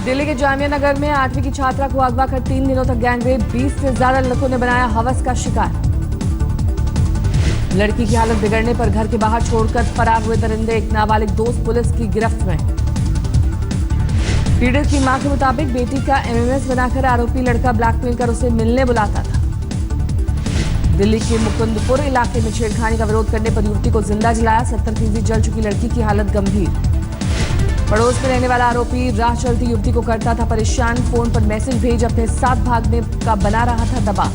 दिल्ली के जामिया नगर में 8वीं की छात्रा को अगवा कर 3 दिनों तक गैंगरेप, 20 से ज्यादा लड़कों ने बनाया हवस का शिकार। लड़की की हालत बिगड़ने पर घर के बाहर छोड़कर फरार हुए दरिंदे, एक नाबालिग दोस्त पुलिस की गिरफ्त में। पीड़ित की मां के मुताबिक बेटी का एमएमएस बनाकर आरोपी लड़का ब्लैकमेल कर उसे मिलने बुलाता था। दिल्ली के मुकुंदपुर इलाके में छेड़खानी का विरोध करने पर युवती को जिंदा जलाया, 70% जल चुकी लड़की की हालत गंभीर। पड़ोस में रहने वाला आरोपी राह चलती युवती को करता था परेशान, फोन पर मैसेज भेज अपने साथ भागने का बना रहा था दबाव।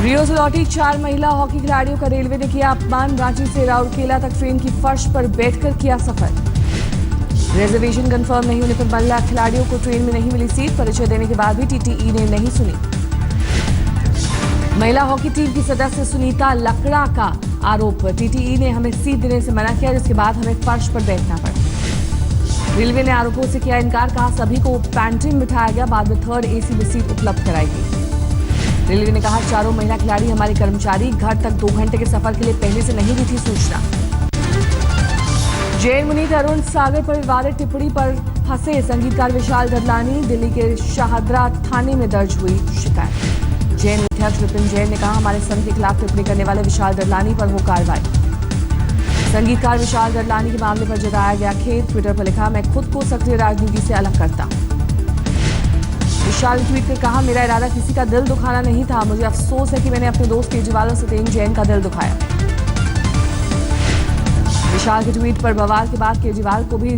रियो से लौटी 4 महिला हॉकी खिलाड़ियों का रेलवे ने किया अपमान, रांची से राउरकेला तक ट्रेन की फर्श पर बैठकर किया सफर। रिजर्वेशन कंफर्म नहीं होने पर महिला खिलाड़ियों को ट्रेन में नहीं मिली सीट, परिचय देने के बाद भी टीटीई ने नहीं सुनी। महिला हॉकी टीम की सदस्य सुनीता लकड़ा का आरोप, टीटीई ने हमें सीट देने से मना किया, जिसके बाद हमें फर्श पर बैठना पड़ा। रेलवे ने आरोपों से किया इनकार, कहा सभी को पैंट्री में बिठाया गया, बाद में 3rd एसी में सीट उपलब्ध कराई गई। रेलवे ने कहा चारों महिला खिलाड़ी हमारे कर्मचारी, घर तक 2 घंटे के सफर के लिए पहले से नहीं दी थी सूचना। जैन मुनि तरुण सागर पर विवादित टिप्पणी पर फंसे संगीतकार विशाल ददलानी, दिल्ली के शाहदरा थाने में दर्ज हुई शिकायत। जैन अध्यक्ष विपिन जैन ने कहा हमारे संघ के खिलाफ टिप्पणी करने वाले विशाल ददलानी पर हो कार्रवाई। संगीतकार विशाल ददलानी के मामले पर जताया गया खेद, ट्विटर पर लिखा मैं खुद को सक्रिय राजनीति से अलग करता। विशाल ने ट्वीट कर कहा मेरा इरादा किसी का दिल दुखाना नहीं था, मुझे अफसोस है कि मैंने अपने दोस्त केजरीवाल और सत्येन जैन का दिल दुखाया। विशाल के ट्वीट पर बवाल के बाद केजरीवाल को भी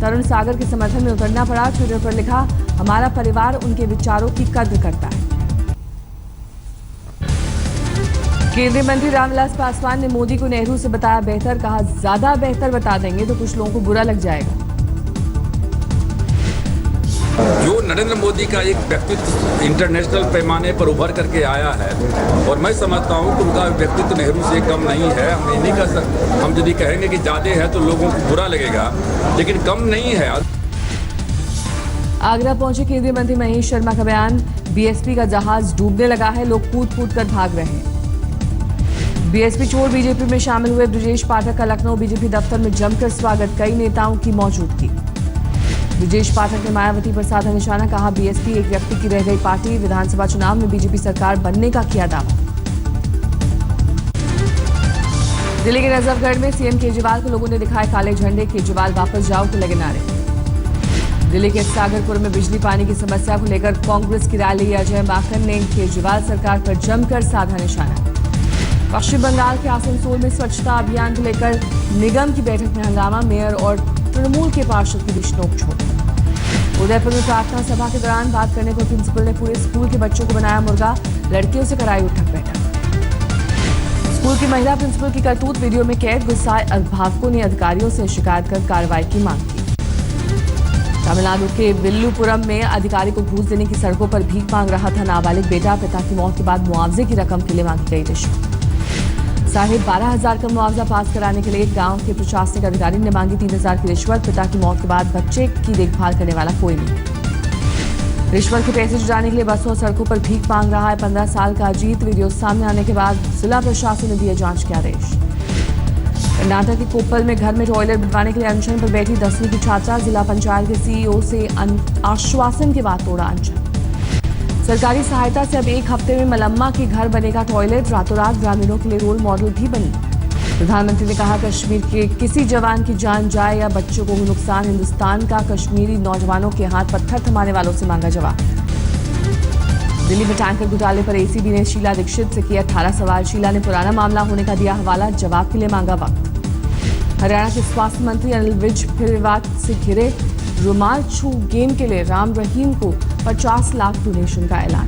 तरुण सागर के समर्थन में उतरना पड़ा। ट्विटर पर लिखा हमारा परिवार उनके विचारों की कद्र करता है। केंद्रीय मंत्री रामविलास पासवान ने मोदी को नेहरू से बताया बेहतर, कहा ज्यादा बेहतर बता देंगे तो कुछ लोगों को बुरा लग जाएगा। जो नरेंद्र मोदी का एक व्यक्तित्व इंटरनेशनल पैमाने पर उभर करके आया है और मैं समझता हूं कि उनका व्यक्तित्व नेहरू से कम नहीं है। हम ये नहीं कर सकते, हम यदि कहेंगे कि ज्यादा है तो लोगों को बुरा लगेगा, लेकिन कम नहीं है। आगरा पहुंचे केंद्रीय मंत्री महेश शर्मा का बयान, बीएसपी का जहाज डूबने लगा है, लोग कूद कूद कर भाग रहे हैं। बीएसपी छोड़ बीजेपी में शामिल हुए ब्रजेश पाठक का लखनऊ बीजेपी दफ्तर में जमकर स्वागत, कई नेताओं की मौजूदगी। ब्रजेश पाठक ने मायावती पर साधा निशाना, कहा बीएसपी एक व्यक्ति की रह गई पार्टी, विधानसभा चुनाव में बीजेपी सरकार बनने का किया दावा। दिल्ली के नजफगढ़ में सीएम केजरीवाल को लोगों ने दिखाए काले झंडे, केजरीवाल वापस जाओ के लगे नारे। दिल्ली के सागरपुर में बिजली पानी की समस्या को लेकर कांग्रेस की रैली, अजय माकन ने केजरीवाल सरकार पर जमकर साधा निशाना। पश्चिम बंगाल के आसनसोल में स्वच्छता अभियान को लेकर निगम की बैठक में हंगामा, मेयर और तृणमूल के पार्षद के बीच नोकझोंक। उदयपुर में प्रार्थना सभा के दौरान बात करने पर प्रिंसिपल ने पूरे स्कूल के बच्चों को बनाया मुर्गा, लड़कियों से कराई उठक बैठक। स्कूल की महिला प्रिंसिपल की करतूत वीडियो में कैद, गुस्साए अभिभावकों ने अधिकारियों से शिकायत कर कार्रवाई की मांग की। तमिलनाडु के विल्लुपुरम में अधिकारी को घूस देने की सड़कों पर भीख मांग रहा था नाबालिग बेटा, पिता की मौत के बाद मुआवजे की रकम के लिए मांगी गई रिश्वत। 12,500 का मुआवजा पास कराने के लिए गांव के प्रशासनिक अधिकारी ने मांगी 3,000 की रिश्वत, पिता की मौत के बाद बच्चे की देखभाल करने वाला कोई नहीं। रिश्वत के पैसे जुटाने के लिए बसों और सड़कों पर भीख मांग रहा है 15 साल का अजीत, वीडियो सामने आने के बाद जिला प्रशासन ने दिए जांच के आदेश। कर्नाटक के कोप्पल में घर में टॉयलेट बनवाने के लिए अनशन पर बैठी 10वीं की छात्रा, जिला पंचायत के सीईओ से आश्वासन के बाद तोड़ा अनशन। सरकारी सहायता से अब 1 हफ्ते में मलम्मा के घर बनेगा टॉयलेट, रातों रात ग्रामीणों के लिए रोल मॉडल भी बनी। प्रधानमंत्री ने कहा कश्मीर के किसी जवान की जान जाए या बच्चों को नुकसान, हिंदुस्तान का कश्मीरी नौजवानों के हाथ पत्थर थमाने वालों से मांगा जवाब। दिल्ली में टैंकर घोटाले पर एसीबी ने शीला दीक्षित से किया 18 सवाल, शीला ने पुराना मामला होने का दिया हवाला, जवाब के लिए मांगा वक्त। हरियाणा के स्वास्थ्य मंत्री अनिल विज फिर विवाद से घिरे, रुमाल छू गेम के लिए राम रहीम को 50 लाख डोनेशन का ऐलान।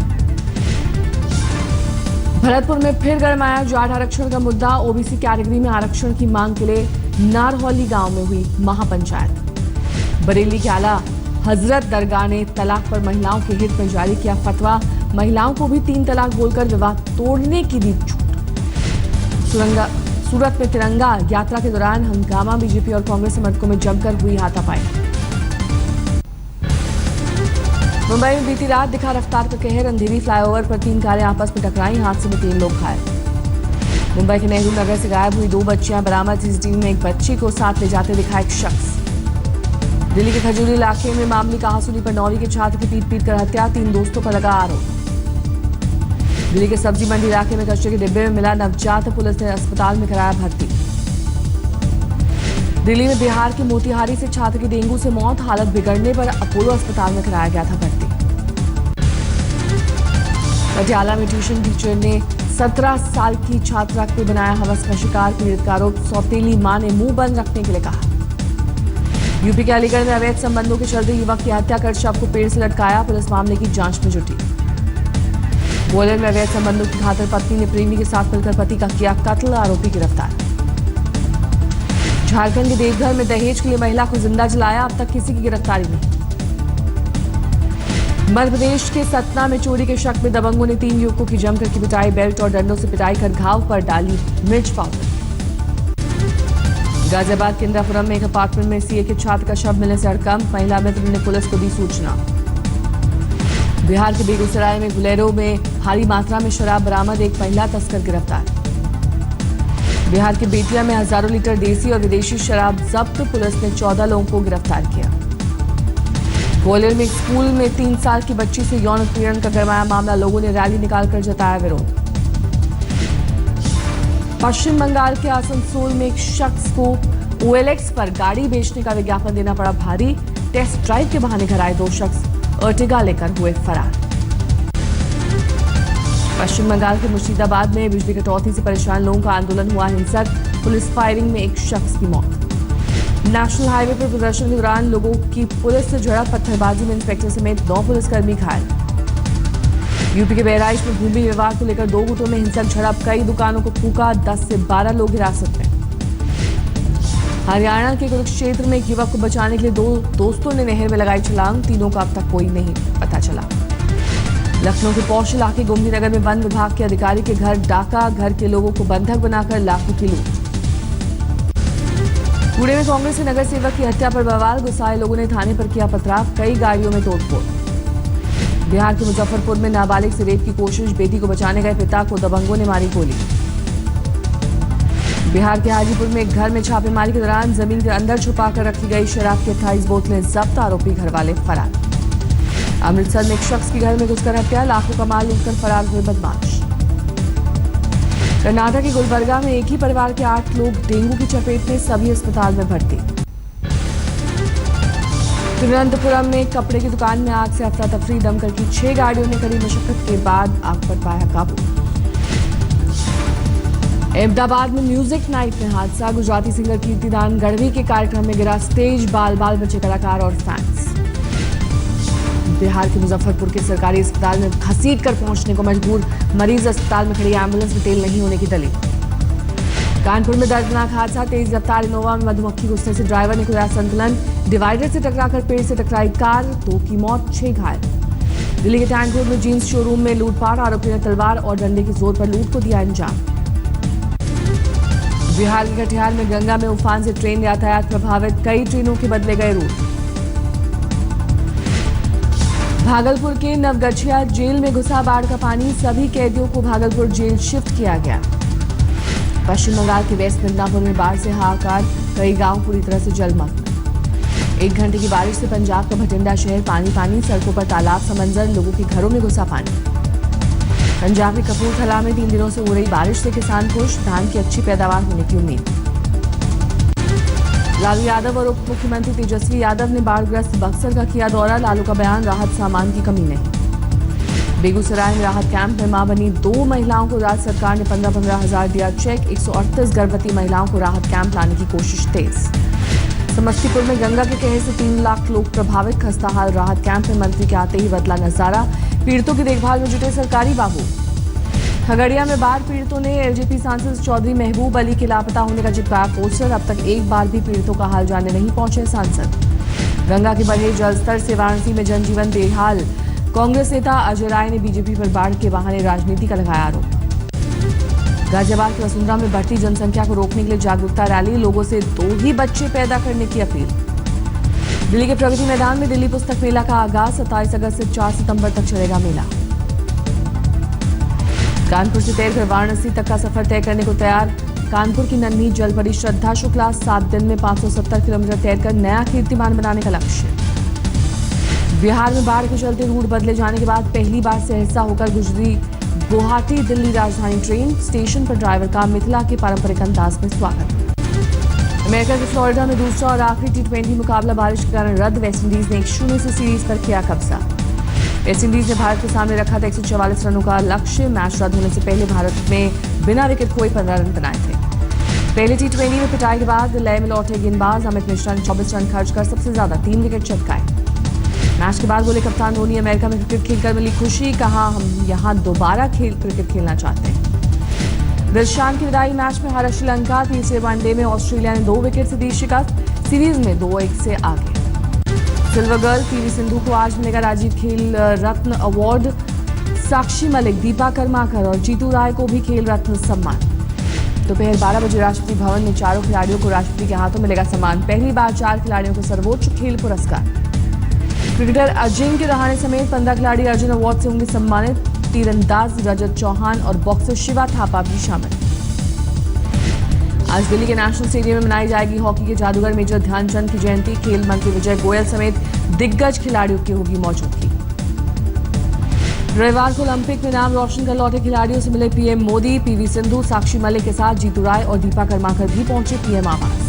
भरतपुर में फिर गरमाया जाट आरक्षण का मुद्दा, ओबीसी कैटेगरी में आरक्षण की मांग के लिए नारहौली गांव में हुई महापंचायत। बरेली के आला हजरत दरगाह ने तलाक पर महिलाओं के हित में जारी किया फतवा, महिलाओं को भी 3 तलाक बोलकर विवाह तोड़ने की दी छूट। सूरत में तिरंगा यात्रा के दौरान हंगामा, बीजेपी और कांग्रेस समर्थकों में जमकर हुई हाथापाई। मुंबई में बीती रात दिखा रफ्तार का कहर, अंधेरी फ्लाईओवर पर 3 कारें आपस में टकराई, हादसे में 3 लोग घायल। मुंबई के नेहरू नगर से गायब हुई 2 बच्चियां बरामद, सीसीटीवी में एक बच्ची को साथ ले जाते दिखा एक शख्स। दिल्ली के खजूरी इलाके में मामूली कहासुनी पर 9वीं के छात्र की पीट कर हत्या, 3 दोस्तों पर लगा आरोप। दिल्ली के सब्जी मंडी इलाके में कचरे के डिब्बे में मिला नवजात, पुलिस ने अस्पताल में कराया भर्ती। दिल्ली में बिहार के मोतिहारी से छात्र की डेंगू से मौत, हालत बिगड़ने पर अपोलो अस्पताल में कराया गया था भर्ती। पटियाला में ट्यूशन टीचर ने 17 साल की छात्रा को बनाया हवस का शिकार, पीड़ित का आरोप, सौतेली मां ने मुंह बंद रखने के लिए कहा। यूपी के अलीगढ़ में अवैध संबंधों के चलते युवक की हत्या कर शव को पेड़ से लटकाया, पुलिस मामले की जांच में जुटी। ग्वालियर में अवैध संबंधों की खातिर पत्नी ने प्रेमी के साथ मिलकर पति का किया कत्ल, आरोपी गिरफ्तार। झारखंड के देवघर में दहेज के लिए महिला को जिंदा जलाया, अब तक किसी की गिरफ्तारी नहीं। मध्य प्रदेश के सतना में चोरी के शक में दबंगों ने 3 युवकों की जमकर की पिटाई, बेल्ट और डंडों से पिटाई कर घाव पर डाली मिर्च पाउडर। गाजियाबाद के इंदिरापुरम में एक अपार्टमेंट में सीए के छात्र का शव मिलने से हड़कंप, महिला मित्र ने पुलिस को दी सूचना। बिहार के बेगूसराय में बुलेरो में भारी मात्रा में शराब बरामद, एक महिला तस्कर गिरफ्तार। बिहार के बेतिया में हजारों लीटर देसी और विदेशी शराब जब्त, पुलिस ने 14 लोगों को गिरफ्तार किया। ग्वालियर में एक स्कूल में 3 साल की बच्ची से यौन उत्पीड़न का गरमाया मामला, लोगों ने रैली निकालकर जताया विरोध। पश्चिम बंगाल के आसनसोल में एक शख्स को OLX पर गाड़ी बेचने का विज्ञापन देना पड़ा भारी, टेस्ट ड्राइव के बहाने घर आए 2 शख्स अर्टिगा लेकर हुए फरार। पश्चिम बंगाल के मुर्शिदाबाद में बिजली कटौती से परेशान लोगों का आंदोलन हुआ हिंसक, पुलिस फायरिंग में एक शख्स की मौत। नेशनल हाईवे पर प्रदर्शन के दौरान लोगों की पुलिस से झड़प, पत्थरबाजी में इंस्पेक्टर समेत 9 पुलिसकर्मी घायल। यूपी के बहराइच में भूमि विवाद को लेकर 2 गुटों में हिंसक झड़प, कई दुकानों को फूंका, 10 से 12 लोग हिरासत में। हरियाणा के कुरुक्षेत्र में एक युवक को बचाने के लिए 2 दोस्तों ने नहर में लगाई छलांग, तीनों का अब तक कोई नहीं पता चला। लखनऊ के पौष इलाके गोमतीनगर में वन विभाग के अधिकारी के घर डाका, घर के लोगों को बंधक बनाकर लाखों की लूट। पुणे में कांग्रेस के नगर सेवक की हत्या पर बवाल, गुस्साए लोगों ने थाने पर किया पथराव, कई गाड़ियों में तोड़फोड़। बिहार के मुजफ्फरपुर में नाबालिग से रेप की कोशिश, बेटी को बचाने गए पिता को दबंगों ने मारी गोली। बिहार के हाजीपुर में एक घर में छापेमारी के दौरान जमीन के अंदर छुपाकर रखी गई शराब की 28 बोतलें जब्त, आरोपी घरवाले फरार। अमृतसर में एक शख्स के घर में घुसकर हत्या, लाखों का माल लूटकर फरार हुए बदमाश। कर्नाटक के गुलबर्गा में एक ही परिवार के 8 लोग डेंगू की चपेट में, सभी अस्पताल में भर्ती। तिरुवनंतपुरम में कपड़े की दुकान में आग से अफरा तफरी, दमकल की 6 गाड़ियों ने कड़ी मशक्कत के बाद आग पर पाया काबू। अहमदाबाद में म्यूजिक नाइट में हादसा, गुजराती सिंगर कीर्तिदान गढ़वी के कार्यक्रम में गिरा स्टेज, बाल बाल बचे कलाकार और फैंस। बिहार के मुजफ्फरपुर के सरकारी अस्पताल में घसीट कर पहुंचने को मजबूर, मरीज अस्पताल में खड़ी एम्बुलेंस में तेल नहीं होने की दलील। कानपुर में दर्दनाक हादसा, तेज रफ्तार इनोवा में मधुमक्खी घुसने से ड्राइवर ने खोया संतुलन, डिवाइडर से टकराकर पेड़ से टकराई कार, 2 की मौत, 6 घायल। दिल्ली के टैंक रोड में जींस शोरूम में लूटपाट, आरोपी ने तलवार और डंडे के जोर पर लूट को दिया अंजाम। बिहार के कटिहार में गंगा में उफान से ट्रेन यातायात प्रभावित, कई ट्रेनों के बदले गए रूट। भागलपुर के नवगछिया जेल में घुसा बाढ़ का पानी, सभी कैदियों को भागलपुर जेल शिफ्ट किया गया। पश्चिम बंगाल के वेस्ट मिदनापुर में बाढ़ से हाहाकार, कई गांव पूरी तरह से जलमग्न। 1 घंटे की बारिश से पंजाब का भटिंडा शहर पानी पानी, सड़कों पर तालाब सा मंजर, लोगों के घरों में घुसा पानी। पंजाब के कपूरथला में 3 दिनों से हो रही बारिश से किसान खुश, धान की अच्छी पैदावार होने की उम्मीद। लालू यादव और उप मुख्यमंत्री तेजस्वी यादव ने बाढ़ग्रस्त बक्सर का किया दौरा, लालू का बयान, राहत सामान की कमी नहीं। बेगूसराय में राहत कैंप में मां बनी 2 महिलाओं को राज्य सरकार ने 15-15 हजार दिया चेक, 138 गर्भवती महिलाओं को राहत कैंप लाने की कोशिश तेज। समस्तीपुर में गंगा के कहर से 3 लाख लोग प्रभावित, खस्ताहाल, राहत कैंप में मंत्री के आते ही बदला नजारा, पीड़ितों की देखभाल में जुटे सरकारी बाबू। खगड़िया में बाढ़ पीड़ितों ने एलजेपी सांसद चौधरी महबूब अली के लापता होने का चिपकाया पोस्टर, अब तक एक बार भी पीड़ितों का हाल जानने नहीं पहुंचे सांसद। गंगा के बढ़े जलस्तर से वाराणसी में जनजीवन बेहाल, कांग्रेस नेता अजय राय ने बीजेपी पर बाढ़ के बहाने राजनीति का लगाया आरोप। गाजियाबाद के वसुंधरा में बढ़ती जनसंख्या को रोकने के लिए जागरूकता रैली, लोगों से 2 ही बच्चे पैदा करने की अपील। दिल्ली के प्रगति मैदान में दिल्ली पुस्तक मेला का आगाज, 27 अगस्त से 4 सितंबर तक चलेगा मेला। कानपुर से तैरकर वाराणसी तक का सफर तय करने को तैयार कानपुर की नन्ही जल परी श्रद्धा शुक्ला 7 दिन में 570 किलोमीटर तैरकर नया कीर्तिमान बनाने का लक्ष्य। बिहार में बाढ़ के चलते रूट बदले जाने के बाद पहली बार सहरसा होकर गुजरी गुवाहाटी दिल्ली राजधानी ट्रेन। स्टेशन पर ड्राइवर का मिथिला के पारंपरिक अंदाज में स्वागत। अमेरिका के फ्लोरिडा में दूसरा और आखिरी T20 मुकाबला बारिश के कारण रद्द। वेस्टइंडीज ने 1-0 से सीरीज पर किया कब्जा। वेस्टइंडीज ने भारत के सामने रखा था 144 रनों का लक्ष्य। मैच रद्द होने से पहले भारत में बिना विकेट खोए 15 रन बनाए थे। पहले T20 में पिटाई के बाद लय में लौटे गेंदबाज अमित मिश्रा ने 24 रन खर्च कर सबसे ज्यादा 3 विकेट चटकाए। मैच के बाद बोले कप्तान धोनी, अमेरिका में क्रिकेट खेलकर मिली खुशी, कहा हम यहां दोबारा क्रिकेट खेलना चाहते हैं। दिलशान की विदाई मैच में हारा श्रीलंका। तीसरे वनडे में ऑस्ट्रेलिया ने 2 विकेट से दी शिकस्त। सीरीज में 2-1 से आगे। सिल्वर गर्ल PV सिंधु को आज मिलेगा राजीव खेल रत्न अवार्ड। साक्षी मलिक, दीपा कर्माकर और जीतू राय को भी खेल रत्न सम्मान। दोपहर 12 बजे राष्ट्रपति भवन में चारों खिलाड़ियों को राष्ट्रपति के हाथों मिलेगा सम्मान। पहली बार 4 खिलाड़ियों को सर्वोच्च खेल पुरस्कार। क्रिकेटर अजिंक्य रहाणे समेत 15 खिलाड़ी अर्जुन अवार्ड से होंगे सम्मानित। तीरंदाज रजत चौहान और बॉक्सर शिवा थापा भी शामिल। आज दिल्ली के नेशनल स्टेडियम में मनाई जाएगी हॉकी के जादूगर मेजर ध्यानचंद की जयंती। खेल मंत्री विजय गोयल समेत दिग्गज खिलाड़ियों की होगी मौजूदगी। रविवार को ओलंपिक में नाम रोशन कर लौटे खिलाड़ियों से मिले PM मोदी। PV सिंधु, साक्षी मलिक के साथ जीतू राय और दीपा कर्माकर भी पहुंचे PM आवास।